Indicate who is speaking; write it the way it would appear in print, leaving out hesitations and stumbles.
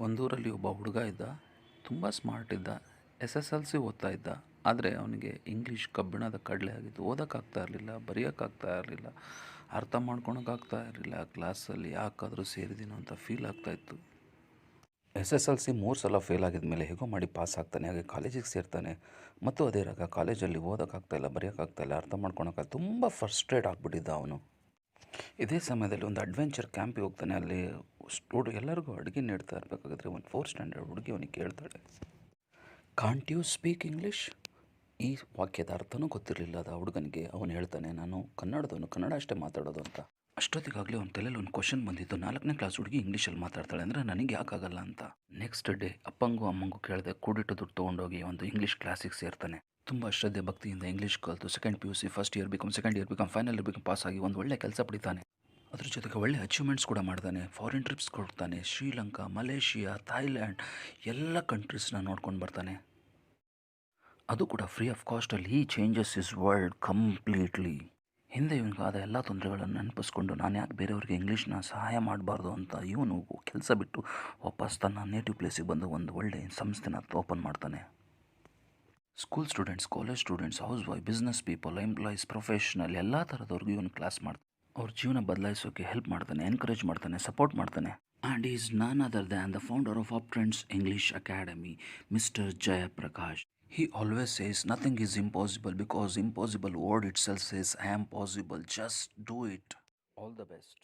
Speaker 1: ಒಂದೂರಲ್ಲಿ ಒಬ್ಬ ಹುಡುಗ ಇದ್ದ. ತುಂಬ ಸ್ಮಾರ್ಟ್ ಇದ್ದ. SSLC ಓದ್ತಾ ಇದ್ದ. ಆದರೆ ಅವನಿಗೆ ಇಂಗ್ಲೀಷ್ ಕಬ್ಬಿಣದ ಕಡಲೆ ಆಗಿತ್ತು. ಓದೋಕ್ಕಾಗ್ತಾ ಇರಲಿಲ್ಲ, ಬರೆಯೋಕ್ಕಾಗ್ತಾ ಇರಲಿಲ್ಲ, ಅರ್ಥ ಮಾಡ್ಕೊಳಕ್ಕಾಗ್ತಾ ಇರಲಿಲ್ಲ. ಕ್ಲಾಸಲ್ಲಿ ಯಾಕಾದರೂ ಸೇರಿದ್ದೀನೋ ಅಂತ ಫೀಲ್ ಆಗ್ತಾಯಿತ್ತು. SSLC 3 ಸಲ ಫೇಲ್ ಆಗಿದ ಮೇಲೆ ಹೇಗೋ ಮಾಡಿ ಪಾಸ್ ಆಗ್ತಾನೆ. ಹಾಗೆ ಕಾಲೇಜಿಗೆ ಸೇರ್ತಾನೆ. ಮತ್ತು ಅದೇ ರಾಗ ಕಾಲೇಜಲ್ಲಿ ಓದೋಕ್ಕಾಗ್ತಾಯಿಲ್ಲ, ಬರೆಯೋಕ್ಕಾಗ್ತಾಯಿಲ್ಲ, ಅರ್ಥ ಮಾಡ್ಕೊಳಕ್ಕಾಗ ತುಂಬ ಫ್ರಸ್ಟ್ರೇಟ್ ಆಗಿಬಿಟ್ಟಿದ್ದ ಅವನು. ಇದೇ ಸಮಯದಲ್ಲಿ ಒಂದು ಅಡ್ವೆಂಚರ್ ಕ್ಯಾಂಪಿಗೆ ಹೋಗ್ತಾನೆ. ಅಲ್ಲಿ ಎಲ್ಲರಿಗೂ ಅಡುಗೆ ನೀಡ್ತಾ ಇರಬೇಕಾದ್ರೆ ಒಂದು 4th ಸ್ಟ್ಯಾಂಡರ್ಡ್ ಹುಡುಗಿ ಅವನಿಗೆ ಕೇಳ್ತಾಳೆ, ಕಾಂಟ್ ಯು ಸ್ಪೀಕ್ ಇಂಗ್ಲೀಷ್? ಈ ವಾಕ್ಯದ ಅರ್ಥನೂ ಗೊತ್ತಿರಲಿಲ್ಲ ಅದು ಹುಡುಗನಿಗೆ. ಅವನು ಹೇಳ್ತಾನೆ, ನಾನು ಕನ್ನಡದವನು, ಕನ್ನಡ ಅಷ್ಟೇ ಮಾತಾಡೋದು ಅಂತ. ಅಷ್ಟೊತ್ತಿಗಾಗಲೇ ಅವನ ತಲೆಯಲ್ಲಿ ಒಂದು ಕ್ವಶನ್ ಬಂದಿತ್ತು, 4ನೇ ಕ್ಲಾಸ್ ಹುಡುಗಿ ಇಂಗ್ಲೀಷಲ್ಲಿ ಮಾತಾಡ್ತಾಳೆ ಅಂದರೆ ನನಗೆ ಯಾಕಾಗಲ್ಲ ಅಂತ. ನೆಕ್ಸ್ಟ್ ಡೇ ಅಪ್ಪಂಗೂ ಅಮ್ಮಂಗೂ ಕೇಳಿದೆ, ಕೂಡಿಟ್ಟು ದುಡ್ಡು ತೊಗೊಂಡೋಗಿ ಒಂದು ಇಂಗ್ಲೀಷ್ ಕ್ಲಾಸಿಗೆ ಸೇರ್ತಾನೆ. ತುಂಬ ಶ್ರದ್ಧೆ ಭಕ್ತಿಯಿಂದ ಇಂಗ್ಲೀಷ್ ಕಲಿತು second PUC first year BCom, second year BCom, final year BCom pass ಆಗಿ ಒಂದು ಒಳ್ಳೆ ಕೆಲಸ ಪಡಿತಾನೆ. ಅದ್ರ ಜೊತೆಗೆ ಒಳ್ಳೆ ಅಚೀವ್ಮೆಂಟ್ಸ್ ಕೂಡ ಮಾಡ್ತಾನೆ. ಫಾರಿನ್ ಟ್ರಿಪ್ಸ್ ಕೊಡ್ತಾನೆ. ಶ್ರೀಲಂಕಾ, ಮಲೇಷಿಯಾ, ಥೈಲ್ಯಾಂಡ್ ಎಲ್ಲ ಕಂಟ್ರೀಸ್ನ ನೋಡ್ಕೊಂಡು ಬರ್ತಾನೆ. ಅದು ಕೂಡ ಫ್ರೀ ಆಫ್ ಕಾಸ್ಟಲ್ಲಿ. He changes is world completely. ಹಿಂದೆ ಇವನಿಗಾದ ಎಲ್ಲ ತೊಂದರೆಗಳನ್ನು ನೆನಪಿಸ್ಕೊಂಡು ನಾನು ಯಾಕೆ ಬೇರೆಯವ್ರಿಗೆ ಇಂಗ್ಲೀಷ್ನ ಸಹಾಯ ಮಾಡಬಾರ್ದು ಅಂತ ಇವನು ಕೆಲಸ ಬಿಟ್ಟು ವಾಪಸ್ ತನ್ನ ನೇಟಿವ್ ಪ್ಲೇಸಿಗೆ ಬಂದು ಒಂದು ಒಳ್ಳೆ ಸಂಸ್ಥೆನ ಓಪನ್ ಮಾಡ್ತಾನೆ. School students, college students, house wife, business people, employees, professional ಎಲ್ಲ ಥರದವ್ರಿಗೂ ಇವನು ಕ್ಲಾಸ್ ಮಾಡ್ತಾನೆ. ಅವ್ರ ಜೀವನ ಬದಲಾಯಿಸೋಕ್ಕೆ ಹೆಲ್ಪ್ ಮಾಡ್ತಾನೆ, ಎನ್ಕರೇಜ್ ಮಾಡ್ತಾನೆ, ಸಪೋರ್ಟ್ ಮಾಡ್ತಾನೆ. And is none other than the founder of Uptrends English academy, mister Jayaprakash. He always says nothing is impossible because impossible word itself says I am possible. Just do it. All the best.